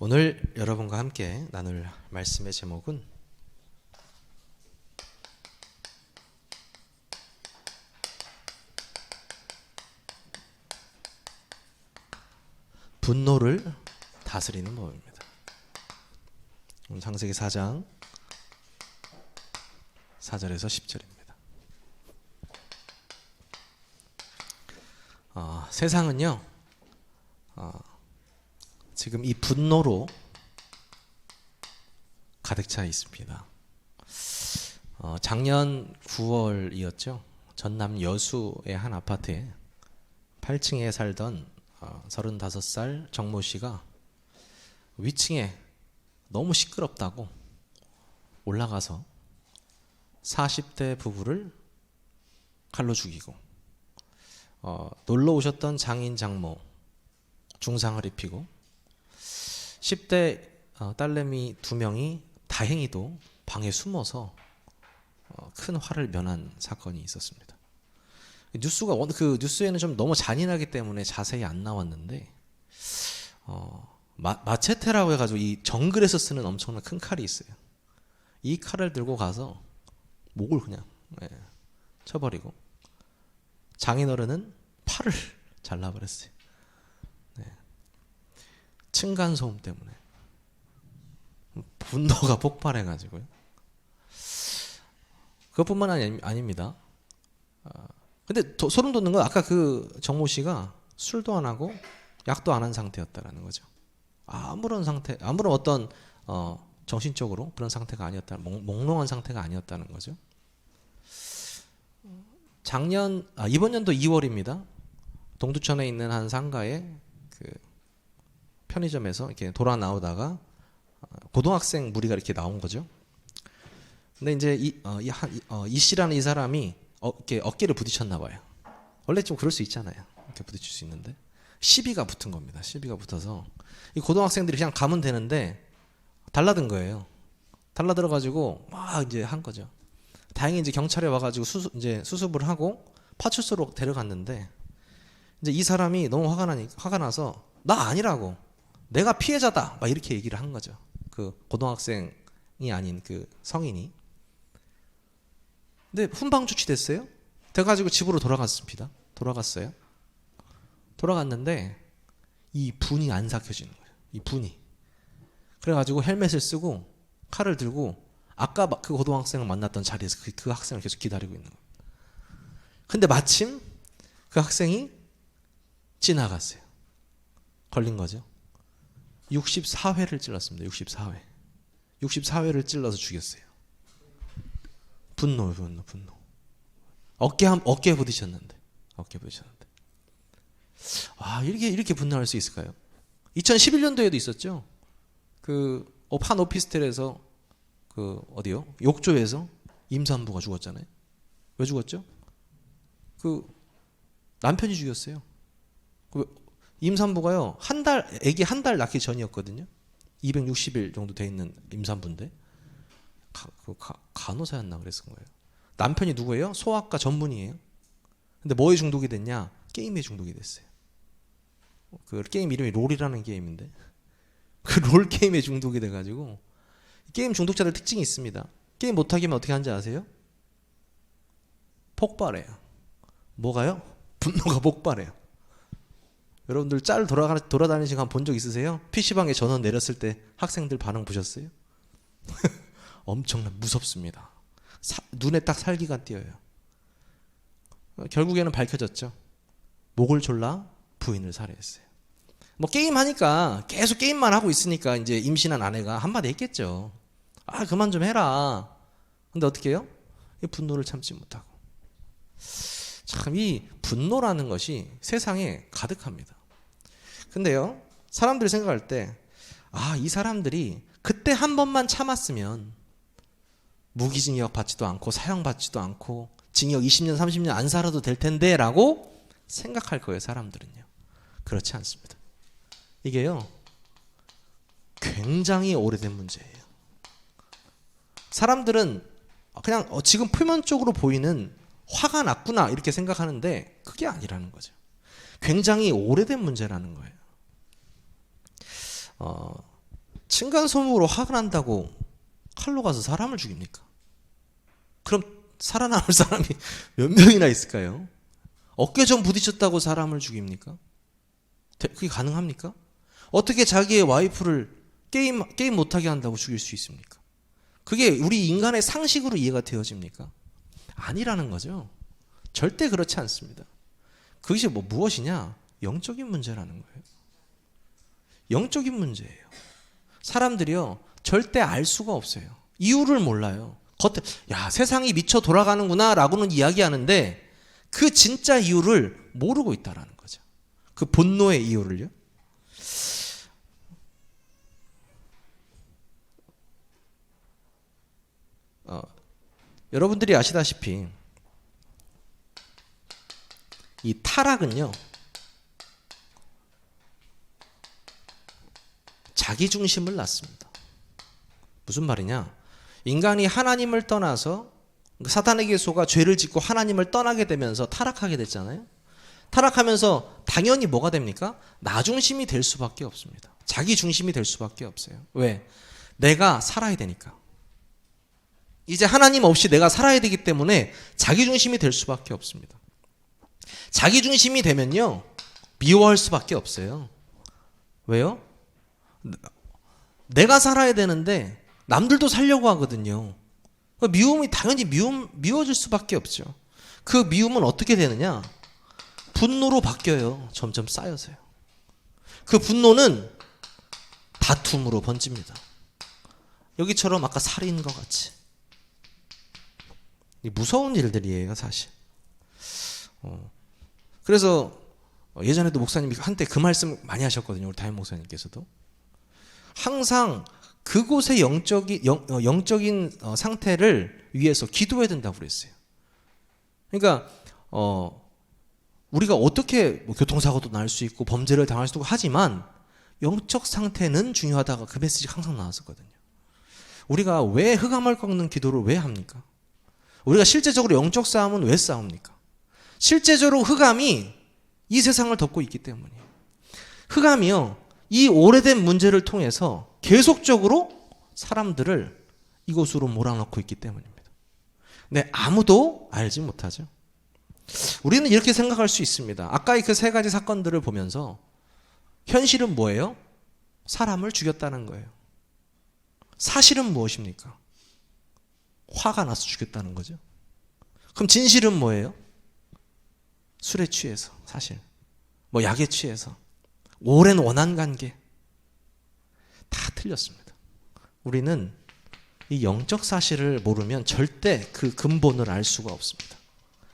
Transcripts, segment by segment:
오늘 여러분과 함께 나눌 말씀의 제목은 분노를 다스리는 법입니다. 오늘 창세기 4장 4절에서 10절입니다. 세상은요, 지금 이 분노로 가득 차 있습니다. 작년 9월이었죠. 전남 여수의 한 아파트에 8층에 살던 35살 정모 씨가 위층에 너무 시끄럽다고 올라가서 40대 부부를 칼로 죽이고 놀러 오셨던 장인 장모 중상을 입히고 10대 딸내미 2명이 다행히도 방에 숨어서 큰 화를 면한 사건이 있었습니다. 그 뉴스에는 좀 너무 잔인하기 때문에 자세히 안 나왔는데 마체테라고 해가지고 이 정글에서 쓰는 엄청난 큰 칼이 있어요. 이 칼을 들고 가서 목을 그냥 쳐버리고 장인어른은 팔을 잘라버렸어요. 층간소음 때문에 분노가 폭발해가지고요. 그것뿐만 아닙니다. 근데 소름 돋는 건 아까 그 정모 씨가 술도 안 하고 약도 안 한 상태였다라는 거죠. 아무런 어떤 정신적으로 그런 상태가 아니었다, 몽롱한 상태가 아니었다는 거죠. 이번 연도 2월입니다. 동두천에 있는 한 상가에 그 편의점에서 이렇게 돌아 나오다가 고등학생 무리가 이렇게 나온 거죠. 근데 이제 이 씨라는 이 사람이 이렇게 어깨를 부딪혔나 봐요. 원래 좀 그럴 수 있잖아요. 이렇게 부딪힐 수 있는데 시비가 붙은 겁니다. 시비가 붙어서 이 고등학생들이 그냥 가면 되는데 달라든 거예요. 달라들어 가지고 막 이제 한 거죠. 다행히 이제 경찰에 와가지고 수습을 하고 파출소로 데려갔는데 이제 이 사람이 너무 화가 나서 나 아니라고, 내가 피해자다, 막 이렇게 얘기를 한 거죠. 그 고등학생이 아닌 그 성인이. 근데 훈방 조치됐어요. 돼가지고 집으로 돌아갔습니다. 돌아갔는데 이 분이 안 삭혀지는 거예요. 이 분이. 그래가지고 헬멧을 쓰고 칼을 들고 아까 그 고등학생을 만났던 자리에서 그 학생을 계속 기다리고 있는 거예요. 근데 마침 그 학생이 지나갔어요. 걸린 거죠. 64회를 찔렀습니다. 64회를 찔러서 죽였어요. 분노. 어깨에 부딪혔는데. 이렇게 분노할 수 있을까요? 2011년도에도 있었죠. 한 오피스텔에서 어디요? 욕조에서 임산부가 죽었잖아요. 왜 죽었죠? 남편이 죽였어요. 임산부가요, 아기 한 달 낳기 전이었거든요. 260일 정도 돼 있는 임산부인데 간호사였나 그랬을 거예요. 남편이 누구예요? 소아과 전문의예요. 근데 뭐에 중독이 됐냐? 게임에 중독이 됐어요. 그 게임 이름이 롤이라는 게임인데 그 롤 게임에 중독이 돼가지고, 게임 중독자들 특징이 있습니다. 게임 못하게 하면 어떻게 하는지 아세요? 폭발해요. 뭐가요? 분노가 폭발해요. 여러분들 짤 돌아다니는 시간 본 적 있으세요? PC방에 전원 내렸을 때 학생들 반응 보셨어요? 엄청난 무섭습니다. 눈에 딱 살기가 띄어요. 결국에는 밝혀졌죠. 목을 졸라 부인을 살해했어요. 게임 하니까 계속 게임만 하고 있으니까 이제 임신한 아내가 한마디 했겠죠. 그만 좀 해라. 근데 어떻게 해요? 이 분노를 참지 못하고. 참, 이 분노라는 것이 세상에 가득합니다. 근데요, 사람들이 생각할 때, 이 사람들이 그때 한 번만 참았으면 무기징역 받지도 않고 사형 받지도 않고 징역 20년 30년 안 살아도 될 텐데 라고 생각할 거예요. 사람들은요. 그렇지 않습니다. 이게요, 굉장히 오래된 문제예요. 사람들은 그냥 지금 표면적으로 보이는 화가 났구나 이렇게 생각하는데 그게 아니라는 거죠. 굉장히 오래된 문제라는 거예요. 층간소음으로 화가 난다고 칼로 가서 사람을 죽입니까? 그럼 살아남을 사람이 몇 명이나 있을까요? 어깨 좀 부딪혔다고 사람을 죽입니까? 그게 가능합니까? 어떻게 자기의 와이프를 게임 못하게 한다고 죽일 수 있습니까? 그게 우리 인간의 상식으로 이해가 되어집니까? 아니라는 거죠. 절대 그렇지 않습니다. 그것이 무엇이냐? 영적인 문제라는 거예요. 영적인 문제예요. 사람들이요, 절대 알 수가 없어요. 이유를 몰라요. 야, 세상이 미쳐 돌아가는구나 라고는 이야기하는데 그 진짜 이유를 모르고 있다라는 거죠. 그 분노의 이유를요. 여러분들이 아시다시피 이 타락은요, 자기중심을 낳습니다. 무슨 말이냐? 인간이 하나님을 떠나서 사탄에게 속아 죄를 짓고 하나님을 떠나게 되면서 타락하게 됐잖아요. 타락하면서 당연히 뭐가 됩니까? 나중심이 될 수밖에 없습니다. 자기중심이 될 수밖에 없어요. 왜? 내가 살아야 되니까. 이제 하나님 없이 내가 살아야 되기 때문에 자기중심이 될 수밖에 없습니다. 자기중심이 되면요, 미워할 수밖에 없어요. 왜요? 내가 살아야 되는데 남들도 살려고 하거든요. 미움이 당연히 미워질 수밖에 없죠. 그 미움은 어떻게 되느냐? 분노로 바뀌어요. 점점 쌓여서요. 그 분노는 다툼으로 번집니다. 여기처럼 아까 살인과 같이. 무서운 일들이에요, 사실. 그래서 예전에도 목사님이 한때 그 말씀 많이 하셨거든요. 우리 담임 목사님께서도. 항상 그곳의 영적인 상태를 위해서 기도해야 된다고 그랬어요. 그러니까 우리가 어떻게 교통사고도 날 수 있고 범죄를 당할 수도 있고 하지만 영적 상태는 중요하다가 그 메시지가 항상 나왔었거든요. 우리가 왜 흑암을 꺾는 기도를 왜 합니까? 우리가 실제적으로 영적 싸움은 왜 싸웁니까? 실제적으로 흑암이 이 세상을 덮고 있기 때문이에요. 흑암이요, 이 오래된 문제를 통해서 계속적으로 사람들을 이곳으로 몰아넣고 있기 때문입니다. 근데 아무도 알지 못하죠. 우리는 이렇게 생각할 수 있습니다. 아까의 그 세 가지 사건들을 보면서 현실은 뭐예요? 사람을 죽였다는 거예요. 사실은 무엇입니까? 화가 나서 죽였다는 거죠. 그럼 진실은 뭐예요? 술에 취해서, 사실 약에 취해서, 오랜 원한 관계, 다 틀렸습니다. 우리는 이 영적 사실을 모르면 절대 그 근본을 알 수가 없습니다.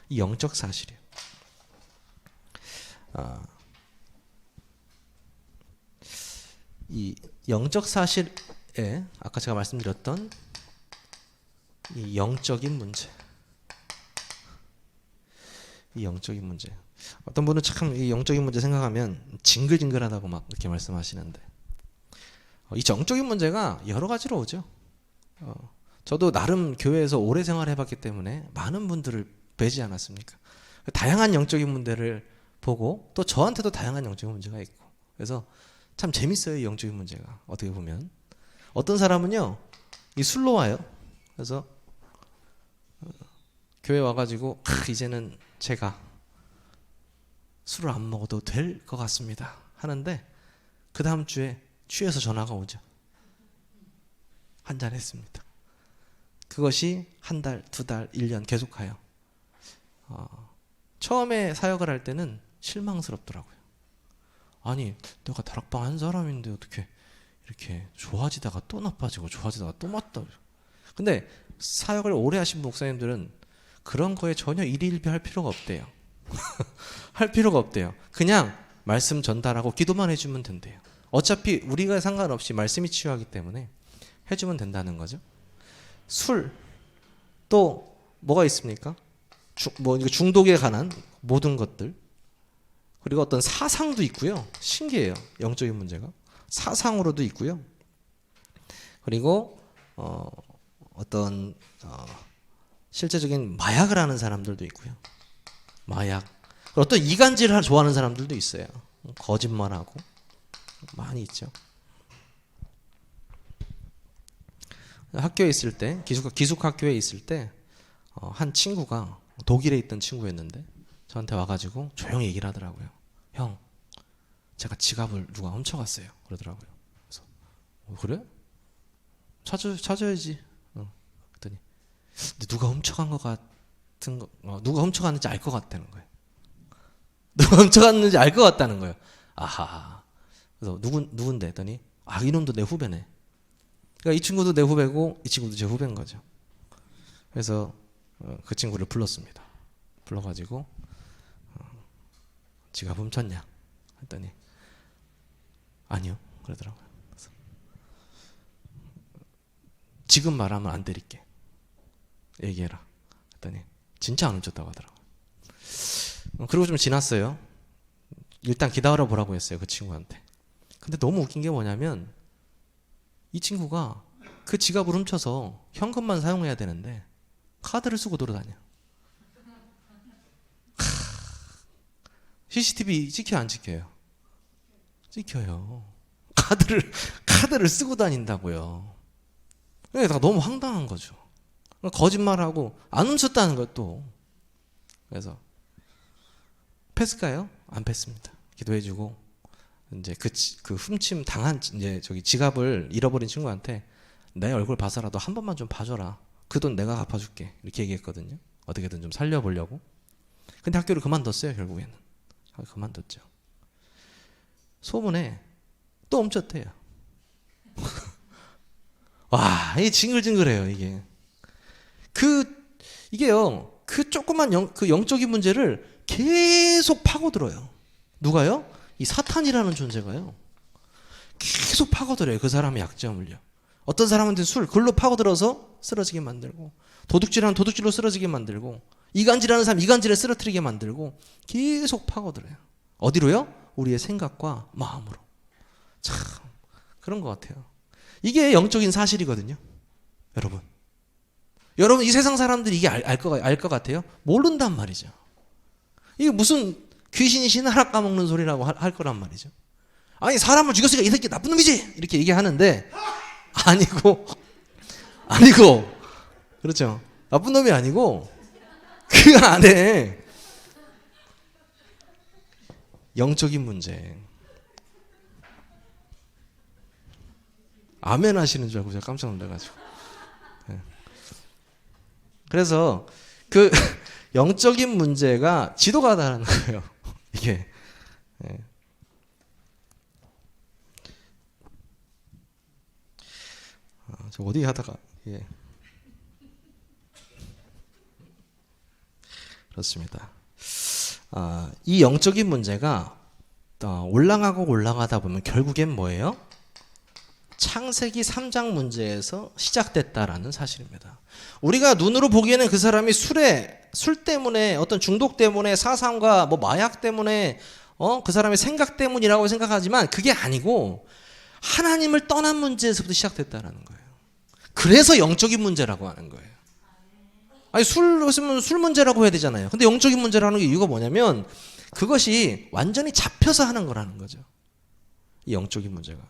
이 영적 사실이에요. 이 영적 사실에 아까 제가 말씀드렸던 이 영적인 문제, 이 영적인 문제. 어떤 분은 참 이 영적인 문제 생각하면 징글징글하다고 막 이렇게 말씀하시는데, 이 영적인 문제가 여러 가지로 오죠. 저도 나름 교회에서 오래 생활해봤기 때문에 많은 분들을 뵈지 않았습니까? 다양한 영적인 문제를 보고 또 저한테도 다양한 영적인 문제가 있고, 그래서 참 재밌어요, 이 영적인 문제가. 어떻게 보면 어떤 사람은요, 이 술로 와요. 그래서 교회 와가지고 이제는 제가 술을 안 먹어도 될 것 같습니다 하는데 그 다음 주에 취해서 전화가 오죠. 한잔 했습니다. 그것이 한 달, 두 달, 1년 계속 가요. 처음에 사역을 할 때는 실망스럽더라고요. 아니, 내가 다락방 한 사람인데 어떻게 이렇게 좋아지다가 또 나빠지고 좋아지다가 또 맞다. 근데 사역을 오래 하신 목사님들은 그런 거에 전혀 일희일비할 필요가 없대요. 할 필요가 없대요. 그냥 말씀 전달하고 기도만 해주면 된대요. 어차피 우리가 상관없이 말씀이 치유하기 때문에 해주면 된다는 거죠. 술, 또 뭐가 있습니까? 중독에 관한 모든 것들, 그리고 어떤 사상도 있고요. 신기해요, 영적인 문제가. 사상으로도 있고요. 그리고 어떤 실제적인 마약을 하는 사람들도 있고요. 마약. 어떤 이간질을 좋아하는 사람들도 있어요. 거짓말하고 많이 있죠. 학교에 있을 때 기숙 학교에 있을 때 한 친구가 독일에 있던 친구였는데 저한테 와가지고 조용히 얘기를 하더라고요. 형, 제가 지갑을 누가 훔쳐갔어요. 그러더라고요. 그래서 그래? 찾아야지. 그랬더니 근데 누가 훔쳐간 것 같은 거, 누가 훔쳐갔는지 알 것 같다는 거예요. 누가 훔쳐갔는지 알 것 같다는 거예요. 아하. 그래서 누군데 했더니 이놈도 내 후배네. 그러니까 이 친구도 내 후배고 이 친구도 제 후배인 거죠. 그래서 그 친구를 불렀습니다. 불러가지고 지갑 훔쳤냐 했더니 아니요 그러더라고요. 그래서 지금 말하면 안 때릴게. 얘기해라. 했더니 진짜 안 훔쳤다고 하더라고요. 그리고 좀 지났어요. 일단 기다려 보라고 했어요. 그 친구한테. 근데 너무 웃긴 게 뭐냐면 이 친구가 그 지갑을 훔쳐서 현금만 사용해야 되는데 카드를 쓰고 돌아다녀. CCTV 찍혀요 안 찍혀요? 찍혀요. 카드를 쓰고 다닌다고요. 그러니까 너무 황당한 거죠. 거짓말하고 안 훔쳤다는 것도. 그래서 패스가요? 안 패스입니다. 기도해주고 이제 그 훔침 당한 이제 저기 지갑을 잃어버린 친구한테 내 얼굴 봐서라도 한 번만 좀 봐줘라. 그 돈 내가 갚아줄게. 이렇게 얘기했거든요. 어떻게든 좀 살려보려고. 근데 학교를 그만뒀어요. 결국에는 그만뒀죠. 소문에 또 훔쳤대요. 와, 이게 징글징글해요. 이게요. 그 조그만 영적인 문제를 계속 파고들어요. 누가요? 이 사탄이라는 존재가요. 계속 파고들어요. 그 사람의 약점을요. 어떤 사람한테 그걸로 파고들어서 쓰러지게 만들고, 도둑질하는 도둑질로 쓰러지게 만들고, 이간질하는 사람 이간질에 쓰러뜨리게 만들고, 계속 파고들어요. 어디로요? 우리의 생각과 마음으로. 참 그런 것 같아요. 이게 영적인 사실이거든요. 여러분 이 세상 사람들이 이게 알 것 같아요? 모른단 말이죠. 이게 무슨 귀신이 신하라 까먹는 소리라고 할 거란 말이죠. 아니 사람을 죽였으니까 이 새끼 나쁜 놈이지 이렇게 얘기하는데 아니고 그렇죠. 나쁜 놈이 아니고 그 안에 영적인 문제. 아멘 하시는 줄 알고 제가 깜짝 놀라가지고. 그래서 그 영적인 문제가 지도가 다라는 거예요. 이게. 저 어디 하다가 그렇습니다. 이 영적인 문제가 올라가다 보면 결국엔 뭐예요? 창세기 3장 문제에서 시작됐다라는 사실입니다. 우리가 눈으로 보기에는 그 사람이 술 때문에 어떤 중독 때문에 사상과 마약 때문에 그 사람의 생각 때문이라고 생각하지만 그게 아니고 하나님을 떠난 문제에서부터 시작됐다라는 거예요. 그래서 영적인 문제라고 하는 거예요. 아니 술 문제라고 해야 되잖아요. 근데 영적인 문제라는 게 이유가 뭐냐면 그것이 완전히 잡혀서 하는 거라는 거죠. 이 영적인 문제가.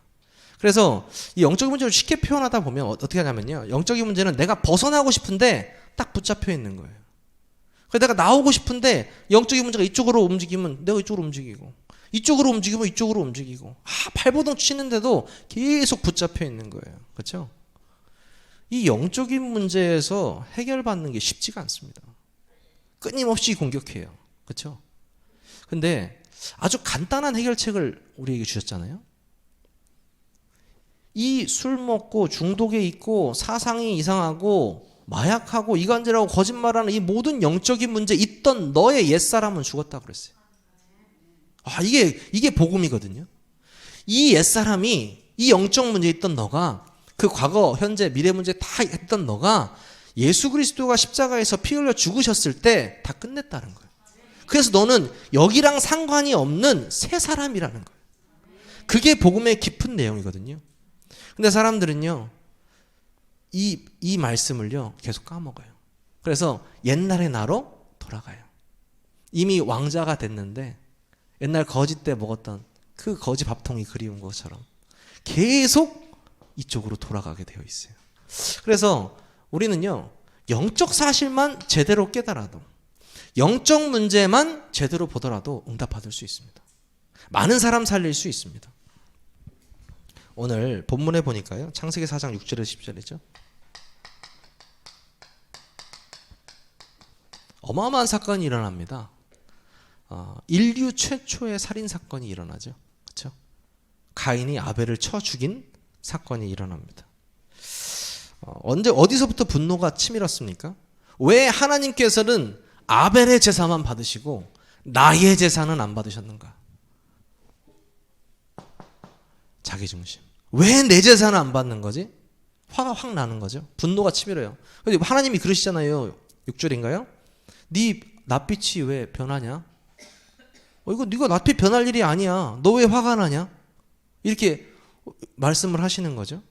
그래서 이 영적인 문제를 쉽게 표현하다 보면 어떻게 하냐면요. 영적인 문제는 내가 벗어나고 싶은데 딱 붙잡혀 있는 거예요. 그래서 내가 나오고 싶은데 영적인 문제가 이쪽으로 움직이면 내가 이쪽으로 움직이고 이쪽으로 움직이면 이쪽으로 움직이고 발버둥 치는데도 계속 붙잡혀 있는 거예요. 그렇죠? 이 영적인 문제에서 해결받는 게 쉽지가 않습니다. 끊임없이 공격해요. 그렇죠? 근데 아주 간단한 해결책을 우리에게 주셨잖아요. 이 술 먹고 중독에 있고 사상이 이상하고 마약하고 이간질하고 거짓말하는 이 모든 영적인 문제 있던 너의 옛사람은 죽었다 그랬어요. 이게 복음이거든요. 이 옛사람이 이 영적 문제에 있던 너가 그 과거, 현재, 미래 문제 다 했던 너가 예수 그리스도가 십자가에서 피 흘려 죽으셨을 때 다 끝냈다는 거예요. 그래서 너는 여기랑 상관이 없는 새 사람이라는 거예요. 그게 복음의 깊은 내용이거든요. 근데 사람들은요, 이 말씀을요, 계속 까먹어요. 그래서 옛날의 나로 돌아가요. 이미 왕자가 됐는데, 옛날 거지 때 먹었던 그 거지 밥통이 그리운 것처럼 계속 이쪽으로 돌아가게 되어 있어요. 그래서 우리는요, 영적 사실만 제대로 깨달아도, 영적 문제만 제대로 보더라도 응답 받을 수 있습니다. 많은 사람 살릴 수 있습니다. 오늘 본문에 보니까요, 창세기 4장 6절에서 10절이죠. 어마어마한 사건이 일어납니다. 인류 최초의 살인 사건이 일어나죠. 그렇죠? 가인이 아벨을 쳐 죽인 사건이 일어납니다. 어디서부터 분노가 치밀었습니까? 왜 하나님께서는 아벨의 제사만 받으시고 나의 제사는 안 받으셨는가? 자기중심. 왜 내 제사는 안 받는 거지? 화가 확 나는 거죠. 분노가 치밀어요. 하나님이 그러시잖아요. 6절인가요? 네 낯빛이 왜 변하냐? 이거 네가 낯빛 변할 일이 아니야. 너 왜 화가 나냐? 이렇게 말씀을 하시는 거죠.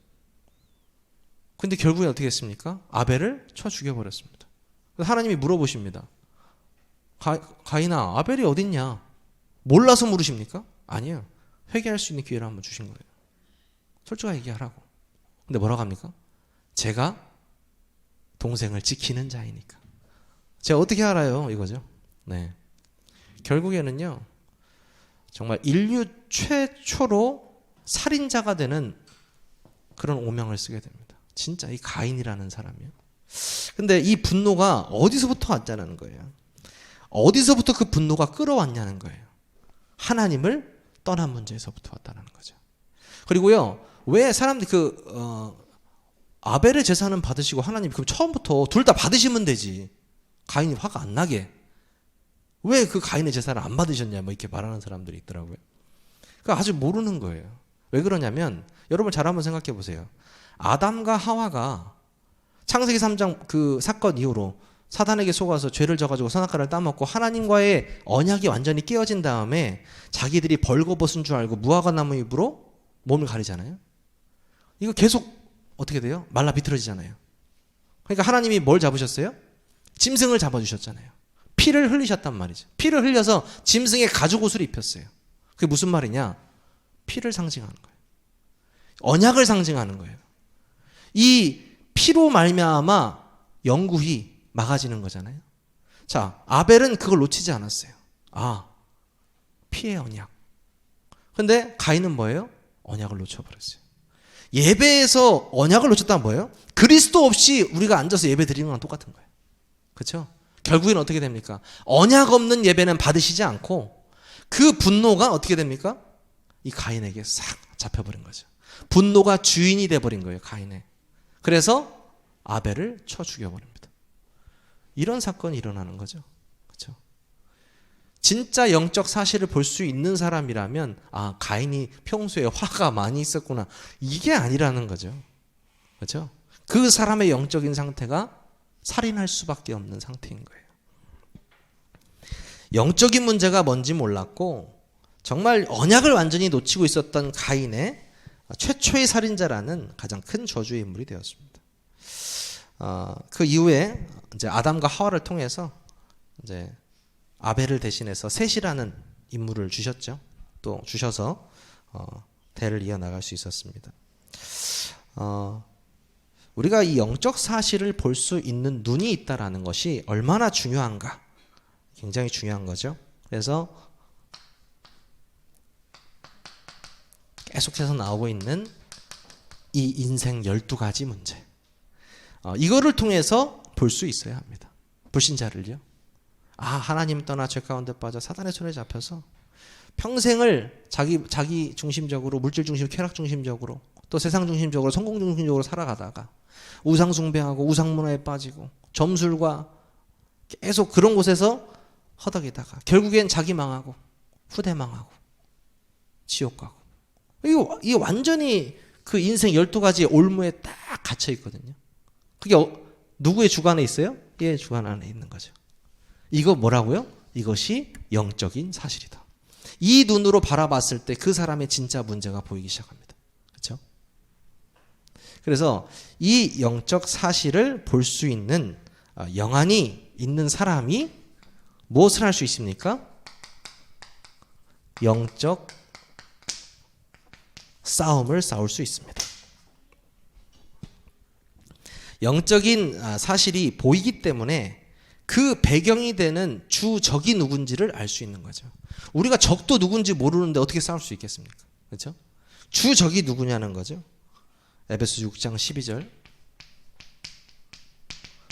근데 결국에 어떻게 했습니까? 아벨을 쳐 죽여버렸습니다. 하나님이 물어보십니다. 가인아, 아벨이 어딨냐? 몰라서 물으십니까? 아니에요. 회개할 수 있는 기회를 한번 주신 거예요. 솔직하게 얘기하라고. 근데 뭐라고 합니까? 제가 동생을 지키는 자이니까. 제가 어떻게 알아요? 이거죠. 네. 결국에는요, 정말 인류 최초로 살인자가 되는 그런 오명을 쓰게 됩니다. 진짜 이 가인이라는 사람이요. 근데 이 분노가 어디서부터 왔다는 거예요. 어디서부터 그 분노가 끌어왔냐는 거예요. 하나님을 떠난 문제에서부터 왔다는 거죠. 그리고요, 왜 사람들이 아벨의 제사는 받으시고 하나님 그럼 처음부터 둘 다 받으시면 되지. 가인이 화가 안 나게. 왜 그 가인의 제사를 안 받으셨냐, 뭐 이렇게 말하는 사람들이 있더라고요. 그러니까 아주 모르는 거예요. 왜 그러냐면, 여러분 잘 한번 생각해 보세요. 아담과 하와가 창세기 3장 그 사건 이후로 사단에게 속아서 죄를 져가지고 선악과를 따먹고 하나님과의 언약이 완전히 깨어진 다음에 자기들이 벌거벗은 줄 알고 무화과 나무 잎으로 몸을 가리잖아요. 이거 계속 어떻게 돼요? 말라 비틀어지잖아요. 그러니까 하나님이 뭘 잡으셨어요? 짐승을 잡아주셨잖아요. 피를 흘리셨단 말이죠. 피를 흘려서 짐승의 가죽 옷을 입혔어요. 그게 무슨 말이냐? 피를 상징하는 거예요. 언약을 상징하는 거예요. 이 피로 말미암아 영구히 막아지는 거잖아요. 자, 아벨은 그걸 놓치지 않았어요. 피의 언약. 근데 가인은 뭐예요? 언약을 놓쳐버렸어요. 예배에서 언약을 놓쳤다는 뭐예요? 그리스도 없이 우리가 앉아서 예배 드리는 거랑 똑같은 거예요. 그렇죠? 결국엔 어떻게 됩니까? 언약 없는 예배는 받으시지 않고 그 분노가 어떻게 됩니까? 이 가인에게 싹 잡혀버린 거죠. 분노가 주인이 돼버린 거예요, 가인에. 그래서 아벨을 쳐 죽여버립니다. 이런 사건이 일어나는 거죠. 그렇죠? 진짜 영적 사실을 볼 수 있는 사람이라면 가인이 평소에 화가 많이 있었구나. 이게 아니라는 거죠. 그렇죠? 그 사람의 영적인 상태가 살인할 수밖에 없는 상태인 거예요. 영적인 문제가 뭔지 몰랐고 정말 언약을 완전히 놓치고 있었던 가인의 최초의 살인자라는 가장 큰 저주의 인물이 되었습니다. 그 이후에 이제 아담과 하와를 통해서 이제 아벨을 대신해서 셋이라는 인물을 주셨죠. 또 주셔서 대를 이어나갈 수 있었습니다. 우리가 이 영적 사실을 볼 수 있는 눈이 있다라는 것이 얼마나 중요한가. 굉장히 중요한 거죠. 그래서 계속해서 나오고 있는 이 인생 12가지 문제. 이거를 통해서 볼 수 있어야 합니다. 불신자를요. 하나님 떠나 죄 가운데 빠져 사단의 손에 잡혀서 평생을 자기 중심적으로, 물질 중심, 쾌락 중심적으로, 또 세상 중심적으로, 성공 중심적으로 살아가다가 우상 숭배하고 우상 문화에 빠지고 점술과 계속 그런 곳에서 허덕이다가 결국엔 자기 망하고 후대 망하고 지옥 가고. 이게 완전히 그 인생 12가지의 올무에 딱 갇혀 있거든요. 그게 누구의 주관에 있어요? 얘의 주관 안에 있는 거죠. 이거 뭐라고요? 이것이 영적인 사실이다. 이 눈으로 바라봤을 때 그 사람의 진짜 문제가 보이기 시작합니다. 그렇죠? 그래서 이 영적 사실을 볼 수 있는 영안이 있는 사람이 무엇을 할 수 있습니까? 영적 싸움을 싸울 수 있습니다. 영적인 사실이 보이기 때문에 그 배경이 되는 주 적이 누군지를 알 수 있는 거죠. 우리가 적도 누군지 모르는데 어떻게 싸울 수 있겠습니까? 그렇죠? 주 적이 누구냐는 거죠. 에베소 6장 12절.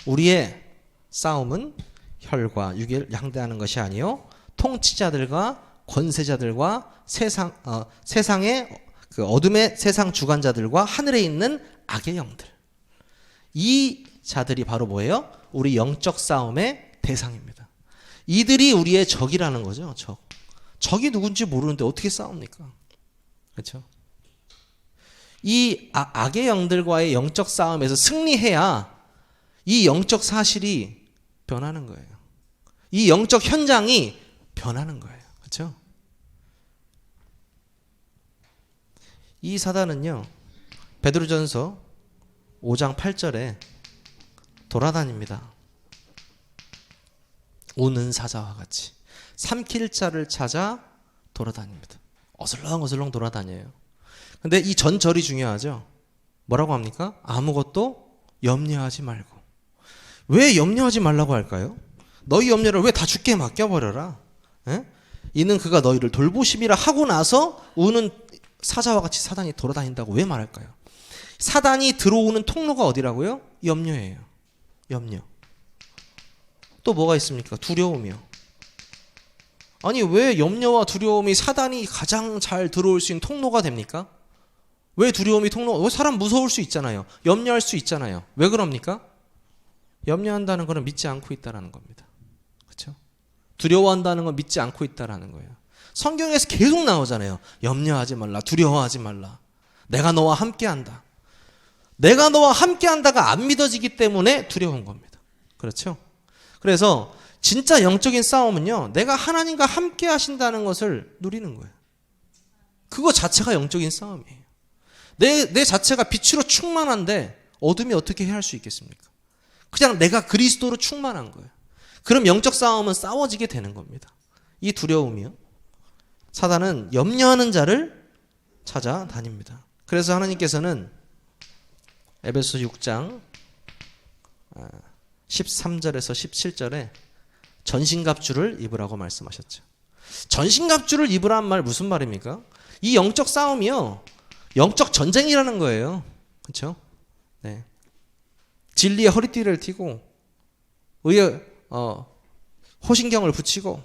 우리의 싸움은 혈과 육을 상대하는 것이 아니요 통치자들과 권세자들과 세상의 그 어둠의 세상 주관자들과 하늘에 있는 악의 영들. 이 자들이 바로 뭐예요? 우리 영적 싸움의 대상입니다. 이들이 우리의 적이라는 거죠. 적이 누군지 모르는데 어떻게 싸웁니까? 그렇죠? 이 악의 영들과의 영적 싸움에서 승리해야 이 영적 사실이 변하는 거예요. 이 영적 현장이 변하는 거예요. 그렇죠? 이 사단은요, 베드로전서 5장 8절에 돌아다닙니다. 우는 사자와 같이 삼킬 자를 찾아 돌아다닙니다. 어슬렁어슬렁 돌아다녀요. 근데 이 전절이 중요하죠. 뭐라고 합니까? 아무것도 염려하지 말고. 왜 염려하지 말라고 할까요? 너희 염려를 왜 다 주께 맡겨버려라. 에? 이는 그가 너희를 돌보심이라 하고 나서 우는 사자와 같이 사단이 돌아다닌다고 왜 말할까요? 사단이 들어오는 통로가 어디라고요? 염려예요. 염려. 또 뭐가 있습니까? 두려움이요. 아니 왜 염려와 두려움이 사단이 가장 잘 들어올 수 있는 통로가 됩니까? 왜 두려움이 왜 사람 무서울 수 있잖아요. 염려할 수 있잖아요. 왜 그럽니까? 염려한다는 것은 믿지 않고 있다라는 겁니다. 그렇죠? 두려워한다는 건 믿지 않고 있다라는 거예요. 성경에서 계속 나오잖아요. 염려하지 말라. 두려워하지 말라. 내가 너와 함께한다. 내가 너와 함께한다가 안 믿어지기 때문에 두려운 겁니다. 그렇죠? 그래서 진짜 영적인 싸움은요, 내가 하나님과 함께 하신다는 것을 누리는 거예요. 그거 자체가 영적인 싸움이에요. 내 자체가 빛으로 충만한데 어둠이 어떻게 할 수 있겠습니까? 그냥 내가 그리스도로 충만한 거예요. 그럼 영적 싸움은 싸워지게 되는 겁니다. 이 두려움이요. 사단은 염려하는 자를 찾아다닙니다. 그래서 하나님께서는 에베소 6장 13절에서 17절에 전신갑주를 입으라고 말씀하셨죠. 전신갑주를 입으란 말 무슨 말입니까? 이 영적 싸움이요, 영적 전쟁이라는 거예요. 그렇죠? 네. 진리의 허리띠를 띠고 의의 호신경을 붙이고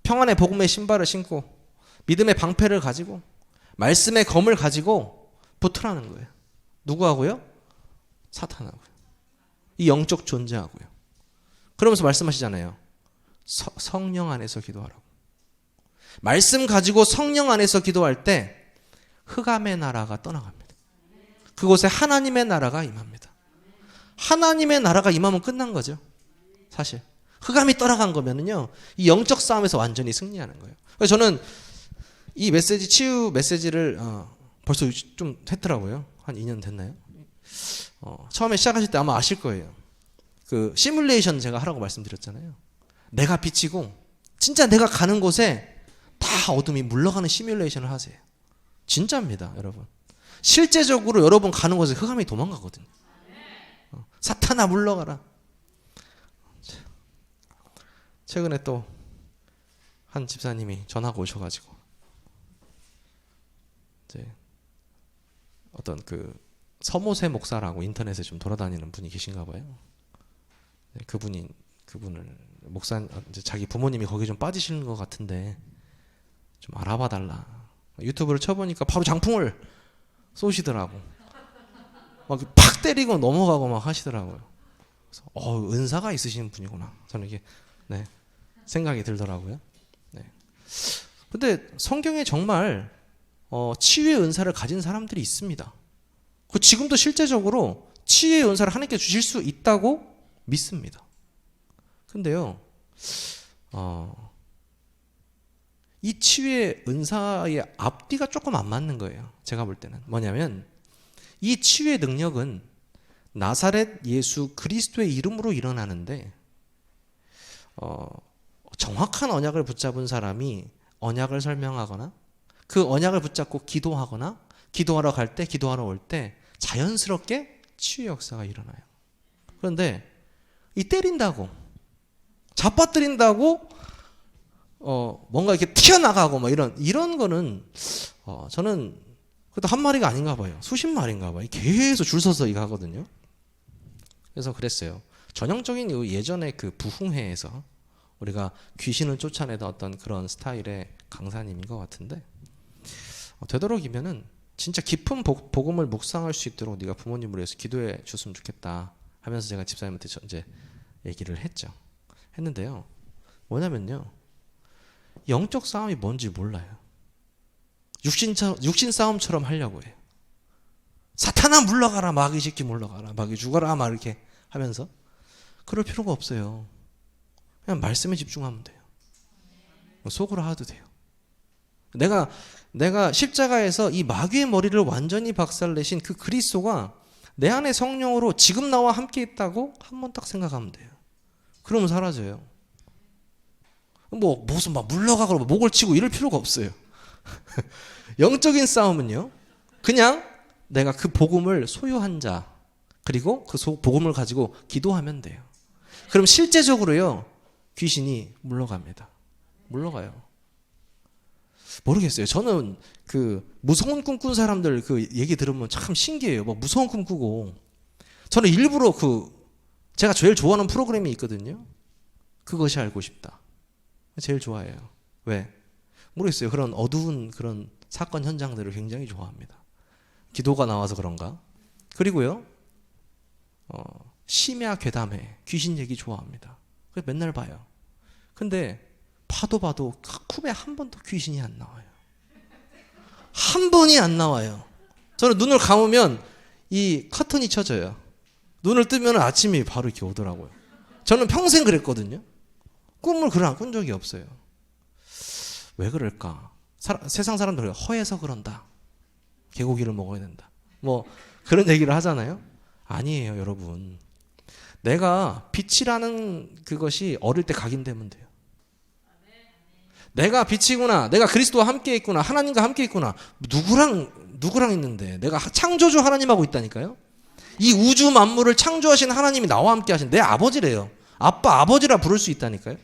평안의 복음의 신발을 신고 믿음의 방패를 가지고 말씀의 검을 가지고 붙으라는 거예요. 누구하고요? 사탄하고요. 이 영적 존재하고요. 그러면서 말씀하시잖아요. 성령 안에서 기도하라고. 말씀 가지고 성령 안에서 기도할 때 흑암의 나라가 떠나갑니다. 그곳에 하나님의 나라가 임합니다. 하나님의 나라가 임하면 끝난 거죠. 사실 흑암이 떠나간 거면은요, 이 영적 싸움에서 완전히 승리하는 거예요. 그래서 저는 이 메시지, 치유 메시지를 벌써 좀 했더라고요. 한 2년 됐나요? 처음에 시작하실 때 아마 아실 거예요. 그 시뮬레이션 제가 하라고 말씀드렸잖아요. 내가 비치고 진짜 내가 가는 곳에 다 어둠이 물러가는 시뮬레이션을 하세요. 진짜입니다, 여러분. 실제적으로 여러분 가는 곳에 흑암이 도망가거든요. 사탄아 물러가라. 최근에 또 한 집사님이 전화가 오셔가지고 이제 어떤 그 서모세 목사라고 인터넷에 좀 돌아다니는 분이 계신가 봐요. 그분을 목사 이제 자기 부모님이 거기 좀 빠지시는 것 같은데 좀 알아봐 달라. 유튜브를 쳐보니까 바로 장풍을 쏘시더라고. 막 팍 때리고 넘어가고 막 하시더라고요. 그래서 은사가 있으신 분이구나. 저는 이게 생각이 들더라고요. 네. 근데 성경에 정말 치유의 은사를 가진 사람들이 있습니다. 그 지금도 실제적으로 치유의 은사를 하나님께 주실 수 있다고 믿습니다. 근데요, 이 치유의 은사의 앞뒤가 조금 안 맞는 거예요. 제가 볼 때는 뭐냐면 이 치유의 능력은 나사렛 예수 그리스도의 이름으로 일어나는데 정확한 언약을 붙잡은 사람이 언약을 설명하거나 그 언약을 붙잡고 기도하거나 기도하러 갈 때 기도하러 올 때 자연스럽게 치유 역사가 일어나요. 그런데 이 때린다고, 잡아뜨린다고 뭔가 이렇게 튀어나가고 뭐 이런 거는 저는 그래도 한 마리가 아닌가 봐요. 수십 마리인가 봐요. 계속 줄 서서 이거 하거든요. 그래서 그랬어요. 전형적인 예전에 그 부흥회에서 우리가 귀신을 쫓아내던 어떤 그런 스타일의 강사님인 것 같은데, 되도록이면은 진짜 깊은 복음을 묵상할 수 있도록 네가 부모님을 위해서 기도해 줬으면 좋겠다 하면서 제가 집사님한테 이제 얘기를 했는데요. 뭐냐면요, 영적 싸움이 뭔지 몰라요. 육신 싸움처럼 하려고 해요. 사탄아 물러가라, 마귀 새끼 물러가라, 마귀 죽어라, 막 이렇게 하면서. 그럴 필요가 없어요. 그냥 말씀에 집중하면 돼요. 속으로 하도 돼요. 내가 십자가에서 이 마귀의 머리를 완전히 박살내신 그 그리스도가 내 안에 성령으로 지금 나와 함께 있다고 한번 딱 생각하면 돼요. 그러면 사라져요. 무슨 막 물러가고 목을 치고 이럴 필요가 없어요. 영적인 싸움은요, 그냥 내가 그 복음을 소유한 자, 그리고 그 복음을 가지고 기도하면 돼요. 그럼 실제적으로요, 귀신이 물러갑니다. 물러가요. 모르겠어요. 저는 그 무서운 꿈 꾼 사람들 그 얘기 들으면 참 신기해요. 뭐 무서운 꿈 꾸고. 저는 일부러 제가 제일 좋아하는 프로그램이 있거든요. 그것이 알고 싶다. 제일 좋아해요. 왜? 모르겠어요. 그런 어두운 그런 사건 현장들을 굉장히 좋아합니다. 기도가 나와서 그런가? 그리고요, 심야 괴담회, 귀신 얘기 좋아합니다. 그래서 맨날 봐요. 근데 봐도 꿈에 한 번도 귀신이 안 나와요. 한 번이 안 나와요. 저는 눈을 감으면 이 커튼이 쳐져요. 눈을 뜨면 아침이 바로 이렇게 오더라고요. 저는 평생 그랬거든요. 꿈을 꾼 적이 없어요. 왜 그럴까? 세상 사람들은 허해서 그런다. 개고기를 먹어야 된다. 뭐 그런 얘기를 하잖아요. 아니에요, 여러분. 내가 빛이라는 그것이 어릴 때 각인되면 돼요. 내가 빛이구나, 내가 그리스도와 함께 있구나, 하나님과 함께 있구나. 누구랑 있는데? 내가 창조주 하나님하고 있다니까요. 이 우주 만물을 창조하신 하나님이 나와 함께 하신 내 아버지래요. 아버지라 부를 수 있다니까요.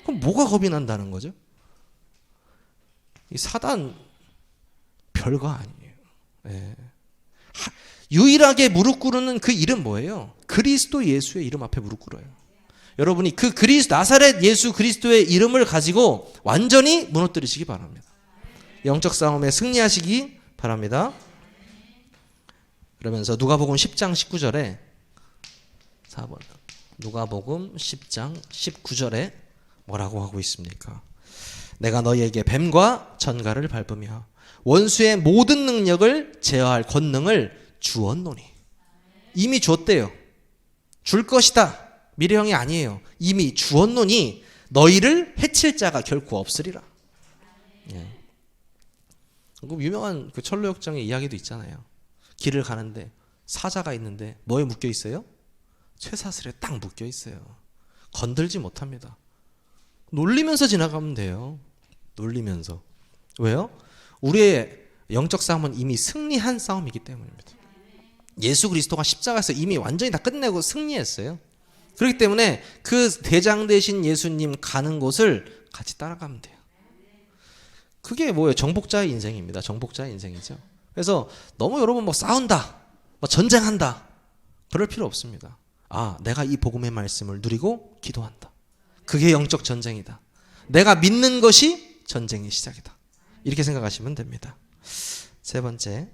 그럼 뭐가 겁이 난다는 거죠? 이 사단 별거 아니에요. 네. 유일하게 무릎 꿇는 그 이름 뭐예요? 그리스도 예수의 이름 앞에 무릎 꿇어요. 여러분이 그 나사렛 예수 그리스도의 이름을 가지고 완전히 무너뜨리시기 바랍니다. 영적 싸움에 승리하시기 바랍니다. 그러면서 누가복음 10장 19절에 4번 누가복음 10장 19절에 뭐라고 하고 있습니까? 내가 너희에게 뱀과 전갈을 밟으며 원수의 모든 능력을 제어할 권능을 주었노니. 이미 줬대요. 줄 것이다. 미래형이 아니에요. 이미 주었노니 너희를 해칠 자가 결코 없으리라. 예. 그 유명한 그 철로역정의 이야기도 있잖아요. 길을 가는데 사자가 있는데 뭐에 묶여 있어요? 쇠사슬에 딱 묶여 있어요. 건들지 못합니다. 놀리면서 지나가면 돼요. 놀리면서. 왜요? 우리의 영적 싸움은 이미 승리한 싸움이기 때문입니다. 예수 그리스도가 십자가에서 이미 완전히 다 끝내고 승리했어요. 그렇기 때문에 그 대장 되신 예수님 가는 곳을 같이 따라가면 돼요. 그게 뭐예요? 정복자의 인생입니다. 정복자의 인생이죠. 그래서 너무 여러분 뭐 싸운다, 뭐 전쟁한다, 그럴 필요 없습니다. 내가 이 복음의 말씀을 누리고 기도한다. 그게 영적 전쟁이다. 내가 믿는 것이 전쟁의 시작이다. 이렇게 생각하시면 됩니다. 세 번째,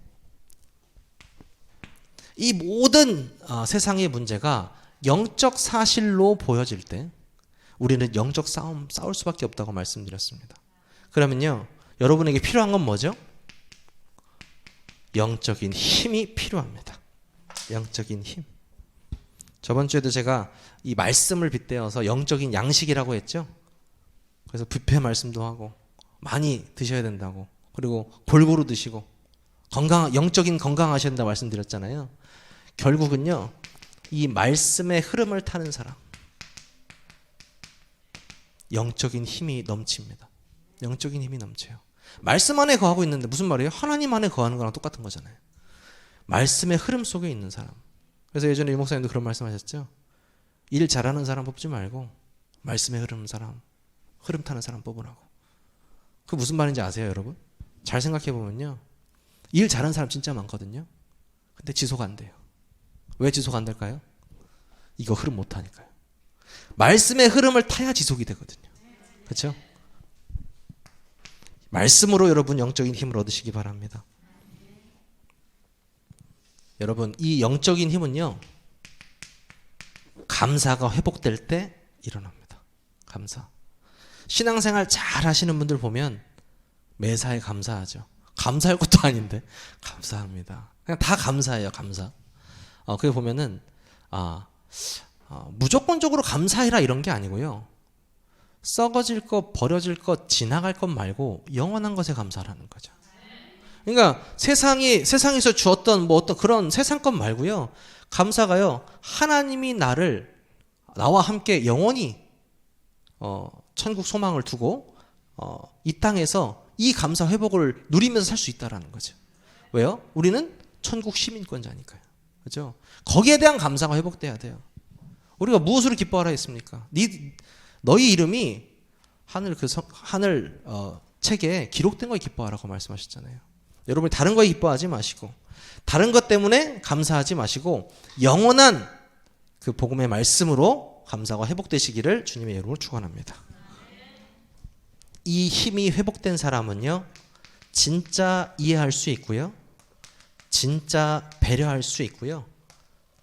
이 모든 세상의 문제가 영적 사실로 보여질 때 우리는 영적 싸울 수밖에 없다고 말씀드렸습니다. 그러면요, 여러분에게 필요한 건 뭐죠? 영적인 힘이 필요합니다. 영적인 힘. 저번 주에도 제가 이 말씀을 빗대어서 영적인 양식이라고 했죠. 그래서 뷔페 말씀도 하고 많이 드셔야 된다고, 그리고 골고루 드시고 영적인 건강하셔야 된다고 말씀드렸잖아요. 결국은요, 이 말씀의 흐름을 타는 사람, 영적인 힘이 넘칩니다. 영적인 힘이 넘쳐요. 말씀 안에 거하고 있는데 무슨 말이에요? 하나님 안에 거하는 거랑 똑같은 거잖아요. 말씀의 흐름 속에 있는 사람. 그래서 예전에 유 목사님도 그런 말씀하셨죠. 일 잘하는 사람 뽑지 말고 말씀에 흐름 타는 사람 뽑으라고. 그 무슨 말인지 아세요, 여러분? 잘 생각해 보면요, 일 잘하는 사람 진짜 많거든요. 근데 지속 안 돼요. 왜 지속 안 될까요? 이거 흐름 못 타니까요. 말씀의 흐름을 타야 지속이 되거든요. 그렇죠? 말씀으로 여러분 영적인 힘을 얻으시기 바랍니다. 여러분, 이 영적인 힘은요, 감사가 회복될 때 일어납니다. 감사. 신앙생활 잘 하시는 분들 보면 매사에 감사하죠. 감사할 것도 아닌데 감사합니다. 그냥 다 감사해요. 감사. 그게 보면은 무조건적으로 감사해라 이런 게 아니고요, 썩어질 것, 버려질 것, 지나갈 것 말고 영원한 것에 감사하라는 거죠. 그러니까 세상에서 주었던 뭐 어떤 그런 세상 것 말고요, 감사가요, 하나님이 나와 함께 영원히 천국 소망을 두고 이 땅에서 이 감사 회복을 누리면서 살 수 있다라는 거죠. 왜요? 우리는 천국 시민권자니까요. 그렇죠? 거기에 대한 감사가 회복돼야 돼요. 우리가 무엇으로 기뻐하라 했습니까? 너희 이름이 하늘 책에 기록된 거에 기뻐하라고 말씀하셨잖아요. 여러분이 다른 거에 기뻐하지 마시고, 다른 것 때문에 감사하지 마시고, 영원한 그 복음의 말씀으로 감사가 회복되시기를 주님의 이름으로 축원합니다. 이 힘이 회복된 사람은요, 진짜 이해할 수 있고요, 진짜 배려할 수 있고요,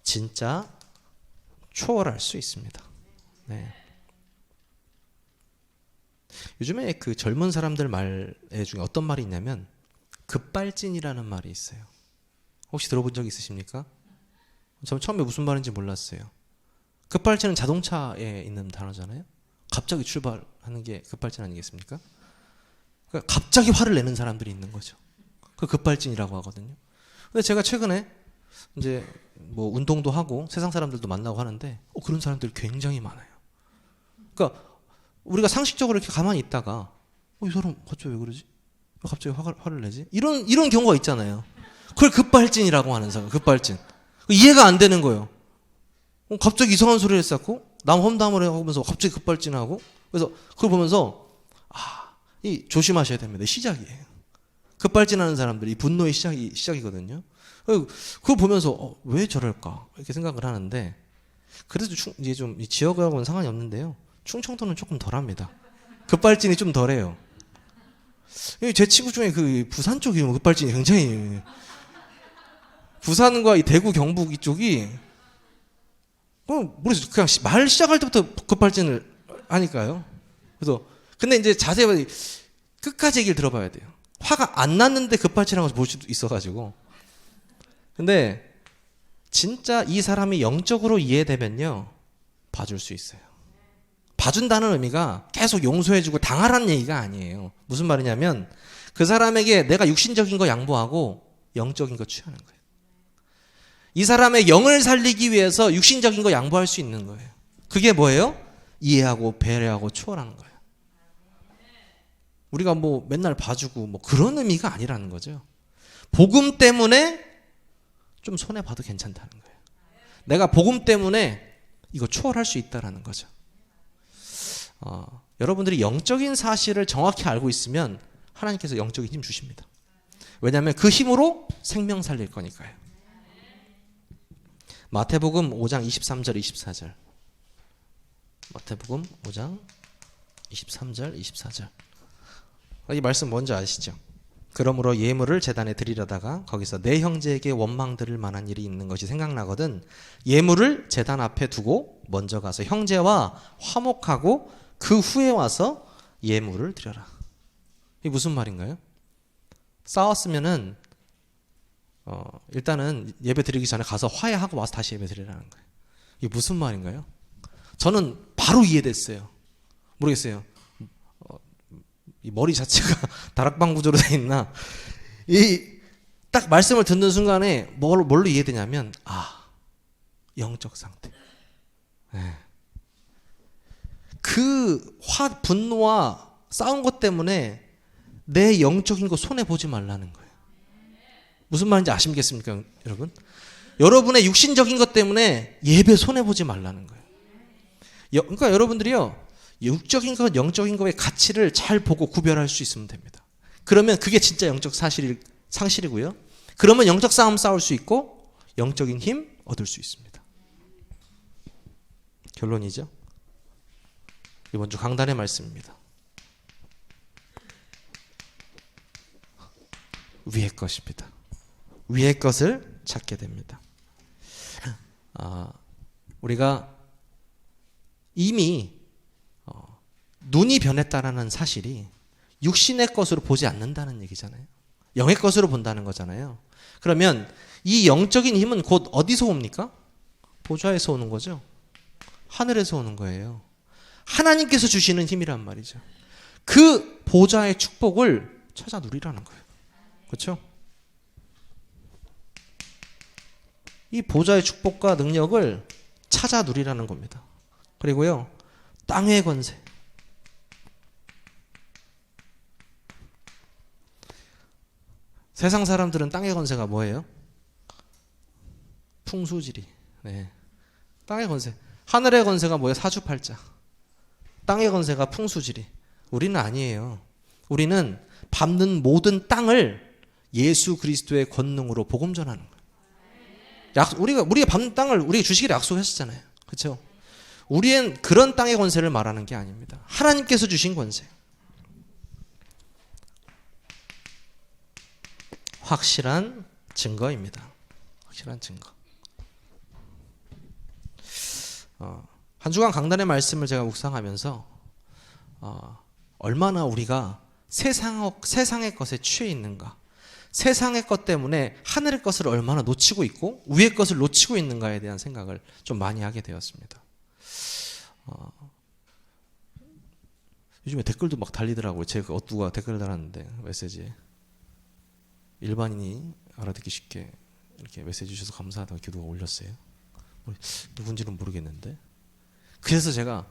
진짜 초월할 수 있습니다. 네. 요즘에 그 젊은 사람들 말 중에 어떤 말이 있냐면 급발진이라는 말이 있어요. 혹시 들어본 적 있으십니까? 저는 처음에 무슨 말인지 몰랐어요. 급발진은 자동차에 있는 단어잖아요. 갑자기 출발하는 게 급발진 아니겠습니까? 그러니까 갑자기 화를 내는 사람들이 있는 거죠. 그 급발진이라고 하거든요. 근데 제가 최근에 이제 뭐 운동도 하고 세상 사람들도 만나고 하는데 그런 사람들이 굉장히 많아요. 그러니까 우리가 상식적으로 이렇게 가만히 있다가 이 사람 갑자기 왜 그러지? 왜 갑자기 화를 내지? 이런 경우가 있잖아요. 그걸 급발진이라고 하는 사람, 급발진. 이해가 안 되는 거예요. 갑자기 이상한 소리를 했었고, 남 험담을 하면서 갑자기 급발진하고, 그래서 그걸 보면서 조심하셔야 됩니다. 시작이에요. 급발진하는 사람들이 분노의 시작이거든요. 그걸 보면서 왜 저럴까 이렇게 생각을 하는데, 그래도 이제 좀 지역하고는 상관이 없는데요, 충청도는 조금 덜합니다. 급발진이 좀 덜해요. 제 친구 중에 그 부산 쪽이 급발진이 굉장히, 부산과 이 대구 경북 이쪽이 모르겠어요. 그냥 말 시작할 때부터 급발진을 하니까요. 그래서 근데 이제 자세히 끝까지 얘기를 들어봐야 돼요. 화가 안 났는데 급발진하고 볼 수도 있어가지고. 근데 진짜 이 사람이 영적으로 이해되면요, 봐줄 수 있어요. 봐준다는 의미가 계속 용서해주고 당하라는 얘기가 아니에요. 무슨 말이냐면 그 사람에게 내가 육신적인 거 양보하고 영적인 거 취하는 거예요. 이 사람의 영을 살리기 위해서 육신적인 거 양보할 수 있는 거예요. 그게 뭐예요? 이해하고 배려하고 초월하는 거예요. 우리가 뭐 맨날 봐주고 뭐 그런 의미가 아니라는 거죠. 복음 때문에 좀 손해봐도 괜찮다는 거예요. 내가 복음 때문에 이거 초월할 수 있다라는 거죠. 여러분들이 영적인 사실을 정확히 알고 있으면 하나님께서 영적인 힘 주십니다. 왜냐하면 그 힘으로 생명 살릴 거니까요. 마태복음 5장 23절 24절. 마태복음 5장 23절 24절. 이 말씀 뭔지 아시죠? 그러므로 예물을 제단에 드리려다가 거기서 내 형제에게 원망 들을 만한 일이 있는 것이 생각나거든 예물을 제단 앞에 두고 먼저 가서 형제와 화목하고 그 후에 와서 예물을 드려라. 이게 무슨 말인가요? 싸웠으면은 일단은 예배 드리기 전에 가서 화해하고 와서 다시 예배 드리라는 거예요. 이게 무슨 말인가요? 저는 바로 이해됐어요. 모르겠어요. 이 머리 자체가 다락방 구조로 돼 있나? 딱 말씀을 듣는 순간에 뭘로 이해되냐면 영적 상태. 네. 그 분노와 싸운 것 때문에 내 영적인 거 손해 보지 말라는 거예요. 무슨 말인지 아시겠습니까, 여러분? 여러분의 육신적인 것 때문에 예배 손해 보지 말라는 거예요. 그러니까 여러분들이요, 육적인 것, 영적인 것의 가치를 잘 보고 구별할 수 있으면 됩니다. 그러면 그게 진짜 영적 상실이고요. 그러면 영적 싸움 싸울 수 있고 영적인 힘 얻을 수 있습니다. 결론이죠. 이번 주 강단의 말씀입니다. 위의 것입니다. 위의 것을 찾게 됩니다. 우리가 이미 눈이 변했다라는 사실이 육신의 것으로 보지 않는다는 얘기잖아요. 영의 것으로 본다는 거잖아요. 그러면 이 영적인 힘은 곧 어디서 옵니까? 보좌에서 오는 거죠. 하늘에서 오는 거예요. 하나님께서 주시는 힘이란 말이죠. 그 보좌의 축복을 찾아 누리라는 거예요. 그렇죠? 이 보좌의 축복과 능력을 찾아 누리라는 겁니다. 그리고요, 땅의 권세. 세상 사람들은 땅의 권세가 뭐예요? 풍수지리. 네. 땅의 권세. 하늘의 권세가 뭐예요? 사주팔자. 땅의 권세가 풍수지리. 우리는 아니에요. 우리는 밟는 모든 땅을 예수 그리스도의 권능으로 복음 전하는 거예요. 우리가 밟는 땅을 우리가 주시기로 약속했었잖아요. 그렇죠? 우리는 그런 땅의 권세를 말하는 게 아닙니다. 하나님께서 주신 권세. 확실한 증거입니다. 확실한 증거. 한 주간 강단의 말씀을 제가 묵상하면서 얼마나 우리가 세상의 것에 취해 있는가, 세상의 것 때문에 하늘의 것을 얼마나 놓치고 있고 위의 것을 놓치고 있는가에 대한 생각을 좀 많이 하게 되었습니다. 요즘에 댓글도 막 달리더라고요. 제가 누가 댓글을 달았는데 메시지에 일반인이 알아듣기 쉽게 이렇게 메시지 주셔서 감사하다고 기도가 올렸어요. 누군지는 모르겠는데. 그래서 제가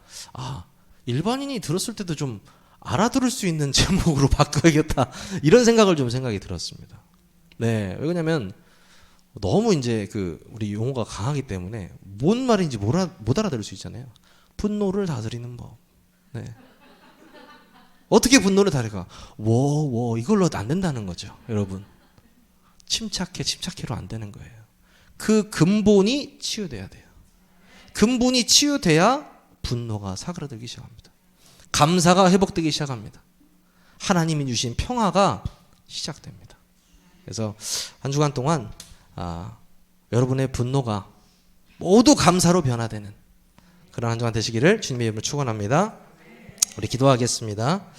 일반인이 들었을 때도 좀 알아들을 수 있는 제목으로 바꿔야겠다, 이런 생각이 들었습니다. 네, 왜냐면 너무 이제 우리 용어가 강하기 때문에 뭔 말인지 못 알아들을 수 있잖아요. 분노를 다스리는 법. 네. 어떻게 분노를 다스릴까? 이걸로 안 된다는 거죠, 여러분. 침착해로 안 되는 거예요. 그 근본이 치유돼야 돼요. 근본이 치유돼야 분노가 사그라들기 시작합니다. 감사가 회복되기 시작합니다. 하나님이 주신 평화가 시작됩니다. 그래서 한 주간 동안 여러분의 분노가 모두 감사로 변화되는 그런 한 주간 되시기를 주님의 이름으로 축원합니다. 우리 기도하겠습니다.